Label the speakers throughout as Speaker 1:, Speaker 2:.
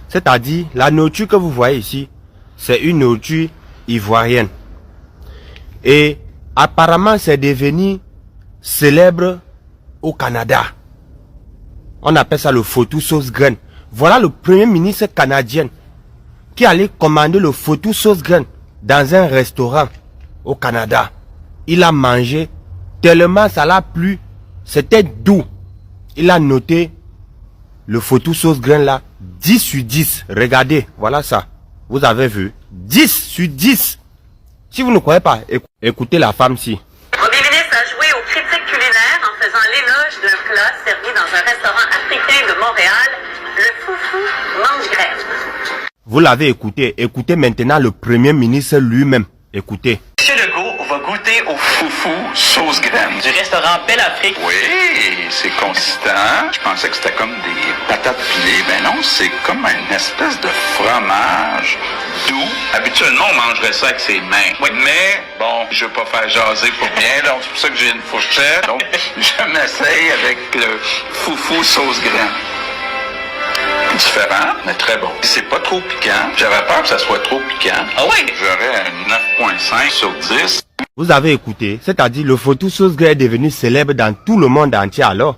Speaker 1: C'est-à-dire, la nourriture que vous voyez ici, c'est une nourriture ivoirienne. Et apparemment, c'est devenu célèbre au Canada. On appelle ça le foutou sauce graine. Voilà le premier ministre canadien qui allait commander le foutou sauce graine dans un restaurant au Canada. Il a mangé tellement ça l'a plu. C'était doux. Il a noté le foutou sauce graine là 10 sur 10. Regardez, voilà ça. Vous avez vu 10 sur 10. Si vous ne croyez pas, écoutez la femme-ci.
Speaker 2: Premier ministre a joué aux critiques culinaires en faisant l'éloge d'un plat servi dans un restaurant africain de Montréal, le foufou mange-graine.
Speaker 1: Vous l'avez écouté. Écoutez maintenant le premier ministre lui-même. Écoutez.
Speaker 3: Monsieur Legault va goûter au foufou sauce graine.
Speaker 4: Du restaurant Belle Afrique.
Speaker 3: Oui, c'est consistant. Je pensais que c'était comme des patates pilées. Ben non, c'est comme une espèce de fromage doux. Habituellement, on mangerait ça avec ses mains. Oui. Mais, bon, je veux pas faire jaser pour rien, donc c'est pour ça que j'ai une fourchette. Donc, je m'essaye avec le foufou sauce graine. Différent, mais très bon. C'est pas trop piquant. J'avais peur que ça soit trop piquant.
Speaker 4: Ah oui?
Speaker 3: J'aurais un 9.5 sur 10.
Speaker 1: Vous avez écouté, c'est-à-dire le foutou sauce graine est devenu célèbre dans tout le monde entier alors.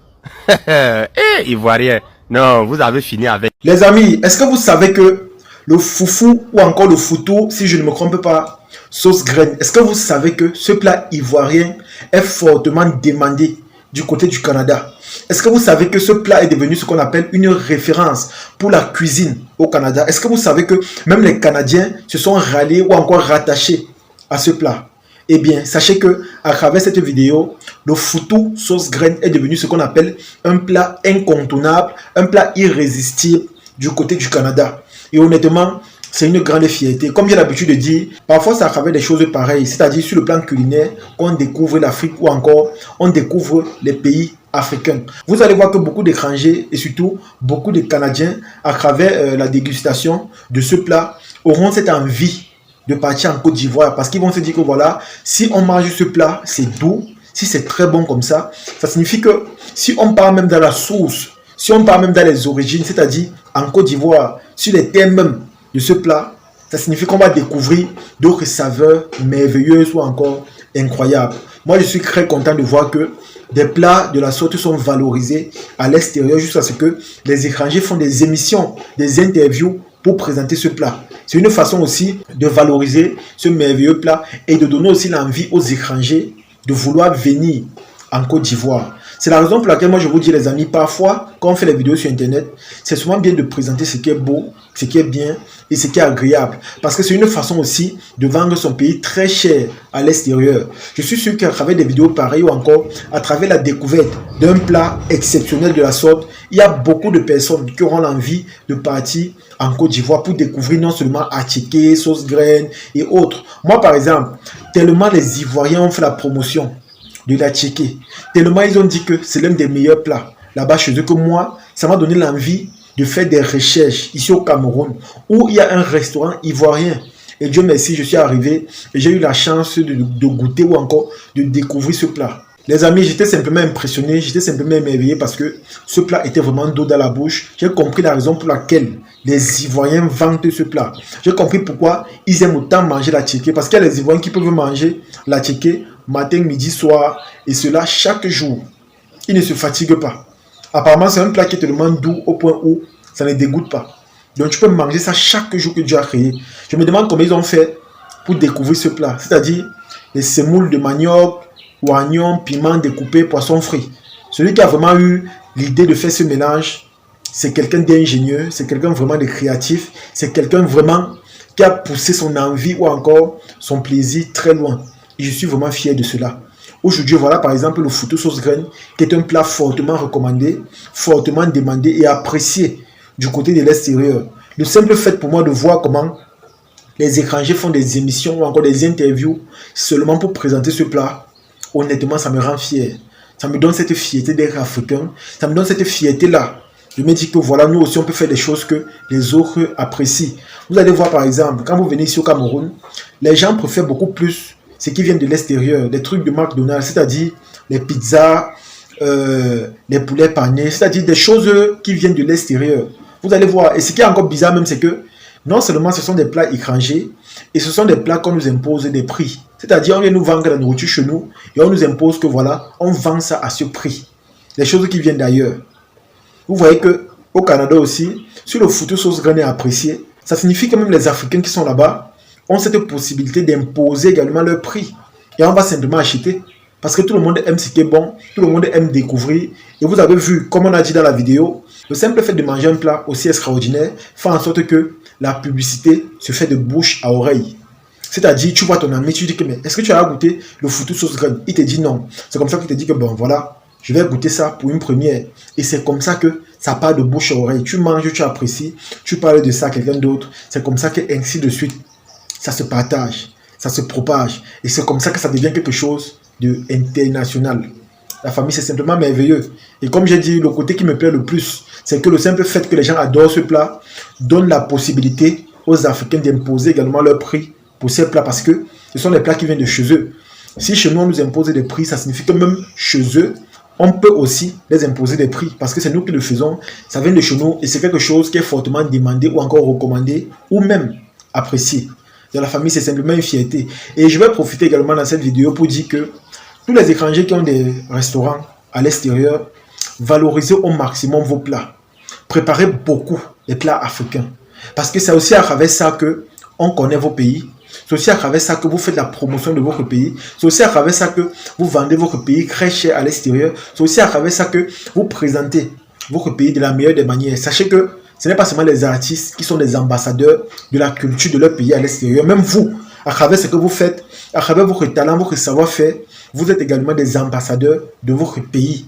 Speaker 1: Ivoirien, non, vous avez fini avec.
Speaker 5: Les amis, est-ce que vous savez que le foufou ou encore le foutou, si je ne me trompe pas, sauce graine, est-ce que vous savez que ce plat ivoirien est fortement demandé du côté du Canada? Est-ce que vous savez que ce plat est devenu ce qu'on appelle une référence pour la cuisine au Canada? Est-ce que vous savez que même les Canadiens se sont ralliés ou encore rattachés à ce plat? Eh bien, sachez que à travers cette vidéo, le foutou sauce graine est devenu ce qu'on appelle un plat incontournable, un plat irrésistible du côté du Canada. Et honnêtement, c'est une grande fierté. Comme j'ai l'habitude de dire, parfois c'est à travers des choses pareilles, c'est-à-dire sur le plan culinaire, qu'on découvre l'Afrique ou encore on découvre les pays africains. Vous allez voir que beaucoup d'étrangers et surtout beaucoup de Canadiens, à travers la dégustation de ce plat, auront cette envie de partir en Côte d'Ivoire parce qu'ils vont se dire que voilà, si on mange ce plat, c'est doux, si c'est très bon comme ça signifie que si on part même dans la source, si on part même dans les origines, c'est-à-dire en Côte d'Ivoire, sur les thèmes même de ce plat, ça signifie qu'on va découvrir d'autres saveurs merveilleuses ou encore incroyables. Moi, je suis très content de voir que des plats de la sorte sont valorisés à l'extérieur jusqu'à ce que les étrangers font des émissions, des interviews pour présenter ce plat. C'est une façon aussi de valoriser ce merveilleux plat et de donner aussi l'envie aux étrangers de vouloir venir en Côte d'Ivoire. C'est la raison pour laquelle moi je vous dis les amis, parfois quand on fait les vidéos sur internet, c'est souvent bien de présenter ce qui est beau, ce qui est bien et ce qui est agréable. Parce que c'est une façon aussi de vendre son pays très cher à l'extérieur. Je suis sûr qu'à travers des vidéos pareilles ou encore à travers la découverte d'un plat exceptionnel de la sorte, il y a beaucoup de personnes qui auront l'envie de partir en Côte d'Ivoire pour découvrir non seulement attiqué, sauce graine et autres. Moi par exemple, tellement les Ivoiriens ont fait la promotion de la tchéké. Tellement ils ont dit que c'est l'un des meilleurs plats là-bas chez eux que moi, ça m'a donné l'envie de faire des recherches ici au Cameroun où il y a un restaurant ivoirien. Et Dieu merci, je suis arrivé et j'ai eu la chance de goûter ou encore de découvrir ce plat. Les amis, j'étais simplement impressionné, j'étais simplement émerveillé parce que ce plat était vraiment doux dans la bouche. J'ai compris la raison pour laquelle les Ivoiriens vantent ce plat. J'ai compris pourquoi ils aiment autant manger la tchéké. Parce qu'il y a les Ivoiriens qui peuvent manger la tchéké matin, midi, soir et cela chaque jour. Ils ne se fatiguent pas. Apparemment, c'est un plat qui est tellement doux au point où ça ne dégoûte pas. Donc, tu peux manger ça chaque jour que Dieu a créé. Je me demande comment ils ont fait pour découvrir ce plat. C'est-à-dire les semoules de manioc, oignons, piments découpés, poissons frits. Celui qui a vraiment eu l'idée de faire ce mélange, c'est quelqu'un d'ingénieux, c'est quelqu'un vraiment de créatif, c'est quelqu'un vraiment qui a poussé son envie ou encore son plaisir très loin. Et je suis vraiment fier de cela. Aujourd'hui, voilà par exemple le foutou sauce graine, qui est un plat fortement recommandé, fortement demandé et apprécié du côté de l'extérieur. Le simple fait pour moi de voir comment les étrangers font des émissions ou encore des interviews seulement pour présenter ce plat, honnêtement, ça me rend fier. Ça me donne cette fierté d'être africain. Ça me donne cette fierté-là. Je me dis que voilà, nous aussi, on peut faire des choses que les autres apprécient. Vous allez voir par exemple, quand vous venez ici au Cameroun, les gens préfèrent beaucoup plus ce qui vient de l'extérieur, des trucs de McDonald's, c'est-à-dire les pizzas, les poulets panés, c'est-à-dire des choses qui viennent de l'extérieur. Vous allez voir. Et ce qui est encore bizarre même, c'est que non seulement ce sont des plats étrangers, et ce sont des plats qu'on nous impose des prix. C'est-à-dire, on vient nous vendre la nourriture chez nous, et on nous impose que voilà, on vend ça à ce prix. Les choses qui viennent d'ailleurs. Vous voyez que au Canada aussi, si le foutu sauce graine est apprécié, ça signifie que même les Africains qui sont là-bas ont cette possibilité d'imposer également leur prix. Et on va simplement acheter. Parce que tout le monde aime ce qui est bon, tout le monde aime découvrir. Et vous avez vu, comme on a dit dans la vidéo, le simple fait de manger un plat aussi extraordinaire fait en sorte que la publicité se fait de bouche à oreille. C'est-à-dire, tu vois ton ami, tu dis que mais est-ce que tu as goûté le foutu sauce graine? Il te dit non. C'est comme ça qu'il te dit que bon voilà, je vais goûter ça pour une première. Et c'est comme ça que ça part de bouche à oreille. Tu manges, tu apprécies, tu parles de ça à quelqu'un d'autre. C'est comme ça que ainsi de suite, ça se partage, ça se propage. Et c'est comme ça que ça devient quelque chose de international. La famille, c'est simplement merveilleux. Et comme j'ai dit, le côté qui me plaît le plus, c'est que le simple fait que les gens adorent ce plat donne la possibilité aux Africains d'imposer également leur prix pour ces plats parce que ce sont des plats qui viennent de chez eux. Si chez nous, on nous impose des prix, ça signifie que même chez eux, on peut aussi les imposer des prix parce que c'est nous qui le faisons. Ça vient de chez nous et c'est quelque chose qui est fortement demandé ou encore recommandé ou même apprécié. Dans la famille, c'est simplement une fierté. Et je vais profiter également dans cette vidéo pour dire que tous les étrangers qui ont des restaurants à l'extérieur, valorisez au maximum vos plats. Préparez beaucoup les plats africains. Parce que c'est aussi à travers ça que on connaît vos pays. C'est aussi à travers ça que vous faites la promotion de votre pays. C'est aussi à travers ça que vous vendez votre pays très cher à l'extérieur. C'est aussi à travers ça que vous présentez votre pays de la meilleure des manières. Sachez que ce n'est pas seulement les artistes qui sont des ambassadeurs de la culture de leur pays à l'extérieur. Même vous, à travers ce que vous faites, à travers votre talent, votre savoir-faire, vous êtes également des ambassadeurs de votre pays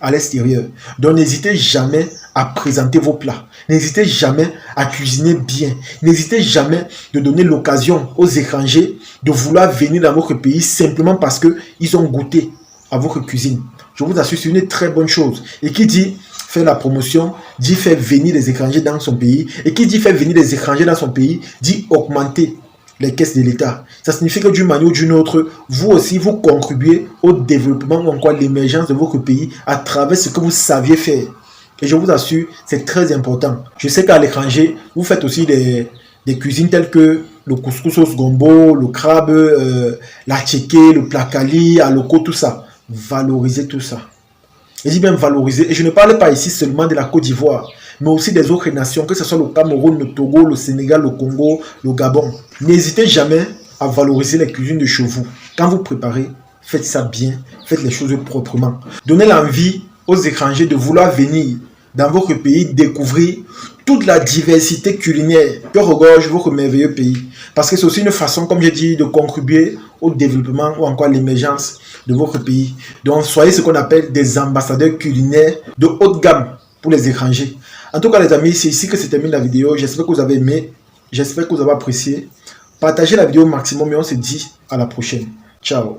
Speaker 5: à l'extérieur. Donc n'hésitez jamais à présenter vos plats. N'hésitez jamais à cuisiner bien. N'hésitez jamais de donner l'occasion aux étrangers de vouloir venir dans votre pays simplement parce qu'ils ont goûté à votre cuisine. Je vous assure, c'est une très bonne chose. Et qui dit faire la promotion, dit faire venir les étrangers dans son pays. Et qui dit faire venir les étrangers dans son pays, dit augmenter les caisses de l'État. Ça signifie que d'une manière ou d'une autre, vous aussi, vous contribuez au développement ou encore à l'émergence de votre pays à travers ce que vous saviez faire. Et je vous assure, c'est très important. Je sais qu'à l'étranger, vous faites aussi des cuisines telles que le couscous au gombo, le crabe, la tchéké, le placali, aloko, tout ça. Valorisez tout ça. Je dis bien valoriser. Et je ne parle pas ici seulement de la Côte d'Ivoire, mais aussi des autres nations, que ce soit le Cameroun, le Togo, le Sénégal, le Congo, le Gabon. N'hésitez jamais à valoriser les cuisines de chez vous. Quand vous préparez, faites ça bien, faites les choses proprement. Donnez l'envie aux étrangers de vouloir venir dans votre pays découvrir toute la diversité culinaire que regorge votre merveilleux pays. Parce que c'est aussi une façon, comme j'ai dit, de contribuer au développement ou encore à l'émergence de votre pays. Donc, soyez ce qu'on appelle des ambassadeurs culinaires de haute gamme pour les étrangers. En tout cas, les amis, c'est ici que se termine la vidéo. J'espère que vous avez aimé. J'espère que vous avez apprécié. Partagez la vidéo au maximum et on se dit à la prochaine. Ciao.